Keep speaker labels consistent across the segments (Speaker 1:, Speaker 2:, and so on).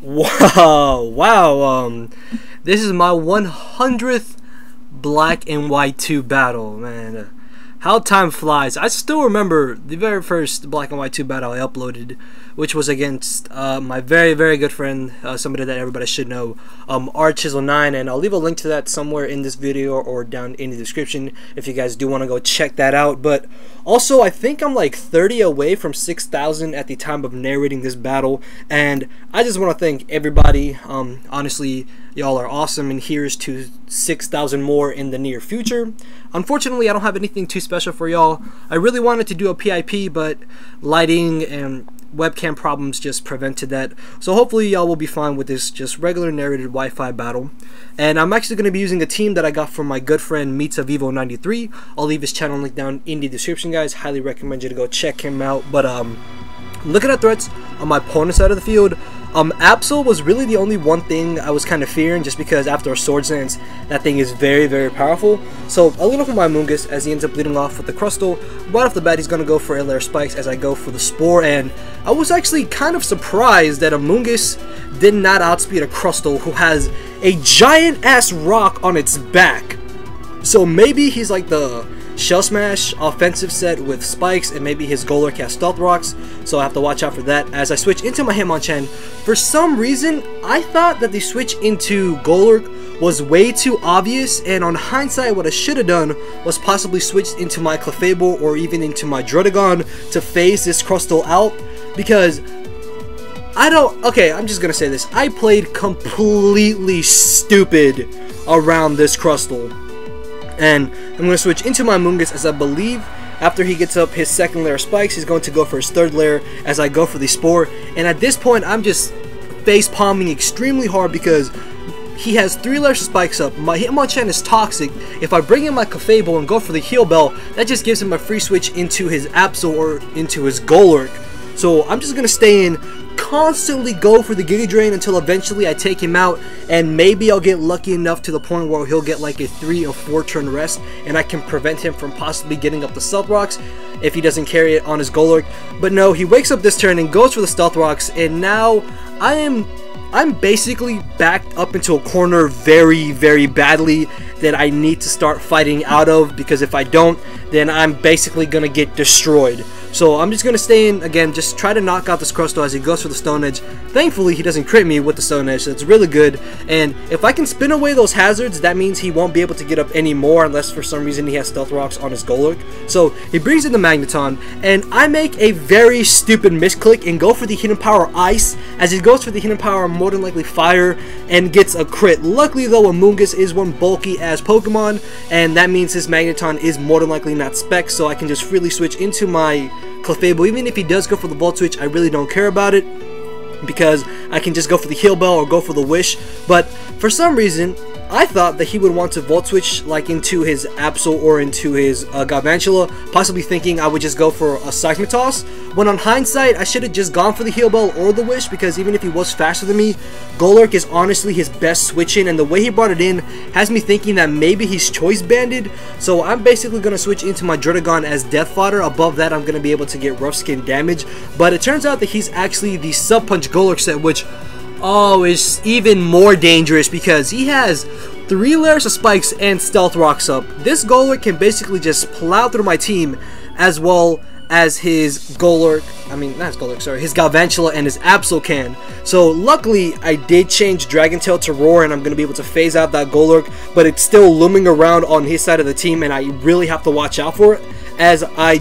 Speaker 1: Wow. This is my 100th Black and White 2 battle, man. How time flies. I still remember the very first Black and White 2 battle I uploaded, which was against my very good friend, somebody that everybody should know, A.I.N, and I'll leave a link to that somewhere in this video or down in the description if you guys do want to go check that out. But also, I think I'm like 30 away from 6,000 at the time of narrating this battle, and I just want to thank everybody. Honestly, y'all are awesome, and here's to 6,000 more in the near future. Unfortunately, I don't have anything too special for y'all. I really wanted to do a PIP, but lighting and webcam problems just prevented that. So hopefully y'all will be fine with this just regular narrated Wi-Fi battle. And I'm actually going to be using a team that I got from my good friend MeetsAvivo93. I'll leave his channel link down in the description, guys. Highly recommend you to go check him out. But looking at threats on my opponent's side of the field, Absol was really the only one thing I was kind of fearing, just because after a Swords Dance, that thing is very powerful. So I'll lead off with my Amoonguss as he ends up leading off with the Crustal. Right off the bat, he's going to go for a layer spikes as I go for the Spore, and I was actually kind of surprised that Amoonguss did not outspeed a Crustal who has a giant ass rock on its back. So maybe he's like the Shell Smash offensive set with spikes, and maybe his Golurk has stealth rocks, so I have to watch out for that. As I switch into my Hitmonchan, for some reason I thought that the switch into Golurk was way too obvious, and on hindsight what I should have done was possibly switched into my Clefable or even into my Druddigon to phase this Crustal out, because I'm just gonna say this, I played completely stupid around this Crustal. And I'm going to switch into my Amoonguss, as I believe after he gets up his second layer of spikes, he's going to go for his third layer as I go for the Spore. And at this point, I'm just face palming extremely hard because he has 3 layers of spikes up. My Hitmonchan is toxic. If I bring in my Clefable and go for the Heal Bell, that just gives him a free switch into his Absol or into his Golurk. So I'm just going to stay in, constantly go for the Giga Drain until eventually I take him out, and maybe I'll get lucky enough to the point where he'll get like a 3 or 4 turn rest, and I can prevent him from possibly getting up the Stealth Rocks if he doesn't carry it on his Golurk. But no, he wakes up this turn and goes for the Stealth Rocks, and now I'm basically backed up into a corner very badly that I need to start fighting out of, because if I don't, then I'm basically gonna get destroyed. So I'm just going to stay in, again, just try to knock out this Crustal as he goes for the Stone Edge. Thankfully, he doesn't crit me with the Stone Edge, so it's really good. And if I can spin away those hazards, that means he won't be able to get up anymore unless for some reason he has Stealth Rocks on his Golurk. So he brings in the Magneton, and I make a very stupid misclick and go for the Hidden Power Ice. As he goes for the Hidden Power, more than likely Fire, and gets a crit. Luckily though, Amoonguss is one bulky ass Pokemon, and that means his Magneton is more than likely not Spec, so I can just freely switch into my Clefable. Even if he does go for the Volt Switch, I really don't care about it, because I can just go for the Heal Bell or go for the Wish. But for some reason, I thought that he would want to Volt Switch like into his Absol or into his Galvantula, possibly thinking I would just go for a Seismitoss, when on hindsight I should have just gone for the Heal Bell or the Wish, because even if he was faster than me, Golurk is honestly his best switch in, and the way he brought it in has me thinking that maybe he's Choice Banded. So I'm basically going to switch into my Druddigon as Death Fodder. Above that, I'm going to be able to get Rough Skin damage, but it turns out that he's actually the Sub Punch Golurk set, which is even more dangerous because he has 3 layers of spikes and Stealth Rocks up. This Golurk can basically just plow through my team, as well as his Golurk, his Galvantula and his Absol can. So luckily I did change Dragon Tail to Roar, and I'm going to be able to phase out that Golurk, but it's still looming around on his side of the team, and I really have to watch out for it as I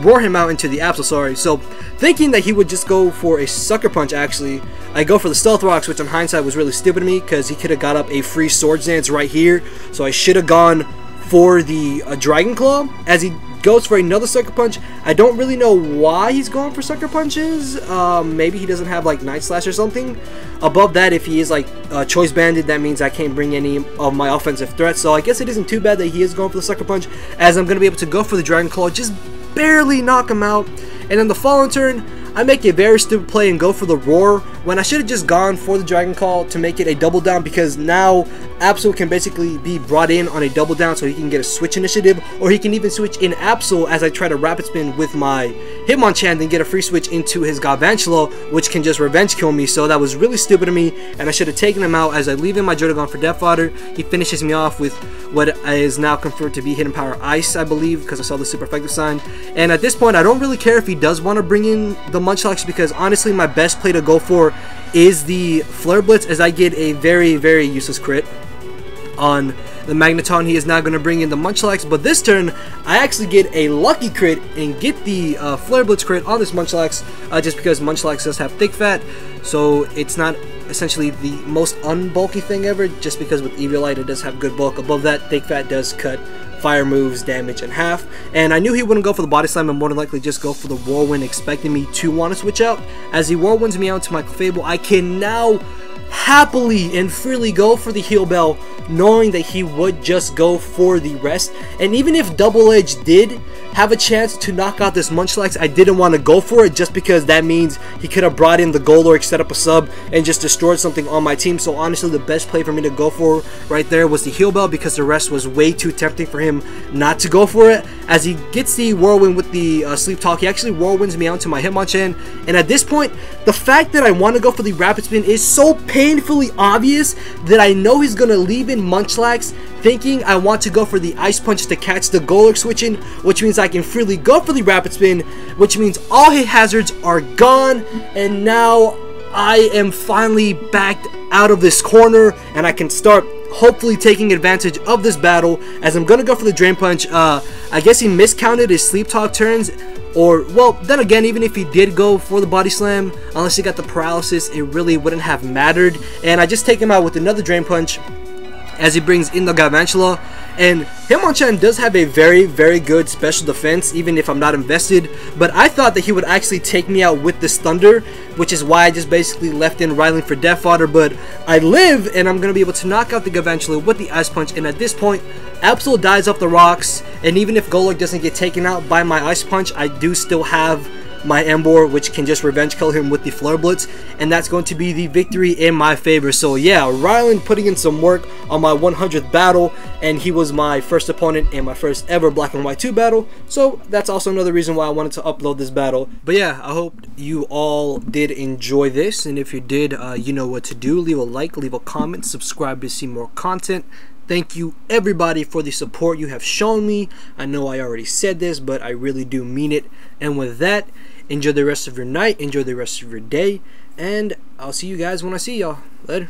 Speaker 1: roar him out into the Absol, So thinking that he would just go for a Sucker Punch, actually, I go for the Stealth Rocks, which on hindsight was really stupid of me, because he could have got up a free Swords Dance right here. So I should have gone for the Dragon Claw. As he goes for another Sucker Punch, I don't really know why he's going for Sucker Punches. Maybe he doesn't have like Night Slash or something. Above that, if he is like Choice Banded, that means I can't bring any of my offensive threats. So I guess it isn't too bad that he is going for the Sucker Punch, as I'm going to be able to go for the Dragon Claw, just barely knock him out. And then the following turn, I make a very stupid play and go for the Roar, when I should have just gone for the Dragon Claw to make it a double down, because now Absol can basically be brought in on a double down, so he can get a switch initiative, or he can even switch in Absol as I try to rapid spin with my Hitmonchan, then get a free switch into his Galvantula, which can just revenge kill me. So that was really stupid of me, and I should have taken him out. As I leave in my Jotagon for Death Fodder, he finishes me off with what is now confirmed to be Hidden Power Ice, I believe, because I saw the super effective sign. And at this point, I don't really care if he does want to bring in the Munchlax, because honestly, my best play to go for is the Flare Blitz, as I get a very, very useless crit on the Magneton. He is now going to bring in the Munchlax, but this turn I actually get a lucky crit and get the Flare Blitz crit on this Munchlax, just because Munchlax does have thick fat, so it's not essentially the most unbulky thing ever, just because with Eviolite it does have good bulk. Above that, thick fat does cut fire moves damage in half, and I knew he wouldn't go for the Body Slam and more than likely just go for the Whirlwind, expecting me to want to switch out. As he Whirlwinds me out to my Clefable, I can now happily and freely go for the Heal Bell, knowing that he would just go for the rest. And even if Double Edge did have a chance to knock out this Munchlax, I didn't want to go for it, just because that means he could have brought in the Golurk, set up a sub, and just destroyed something on my team. So honestly, the best play for me to go for right there was the Heal Bell, because the rest was way too tempting for him not to go for it. As he gets the Whirlwind with the Sleep Talk, he actually Whirlwinds me out to my Hitmonchan, and at this point, the fact that I want to go for the Rapid Spin is so painfully obvious that I know he's going to leave in Munchlax, thinking I want to go for the Ice Punch to catch the Golurk switching, which means I can freely go for the Rapid Spin, which means all hit hazards are gone, and now I am finally backed out of this corner, and I can start hopefully taking advantage of this battle, as I'm going to go for the Drain Punch. I guess he miscounted his Sleep Talk turns, or, well, then again, even if he did go for the Body Slam, unless he got the Paralysis, it really wouldn't have mattered, and I just take him out with another Drain Punch as he brings in the Galvantula. And Hitmonchan does have a very, very good special defense, even if I'm not invested, but I thought that he would actually take me out with this Thunder, which is why I just basically left in Ryling for Death Fodder. But I live, and I'm going to be able to knock out the Galvantula with the Ice Punch, and at this point, Absol dies off the rocks, and even if Golurk doesn't get taken out by my Ice Punch, I do still have my Emboar, which can just revenge kill him with the Flare Blitz, and that's going to be the victory in my favor. So yeah, Rylan putting in some work on my 100th battle, and he was my first opponent in my first ever Black and White 2 battle, so that's also another reason why I wanted to upload this battle. But yeah, I hope you all did enjoy this, and if you did, you know what to do. Leave a like, leave a comment, subscribe to see more content. Thank you everybody for the support you have shown me. I know I already said this, but I really do mean it. And with that, enjoy the rest of your night, enjoy the rest of your day, and I'll see you guys when I see y'all. Later.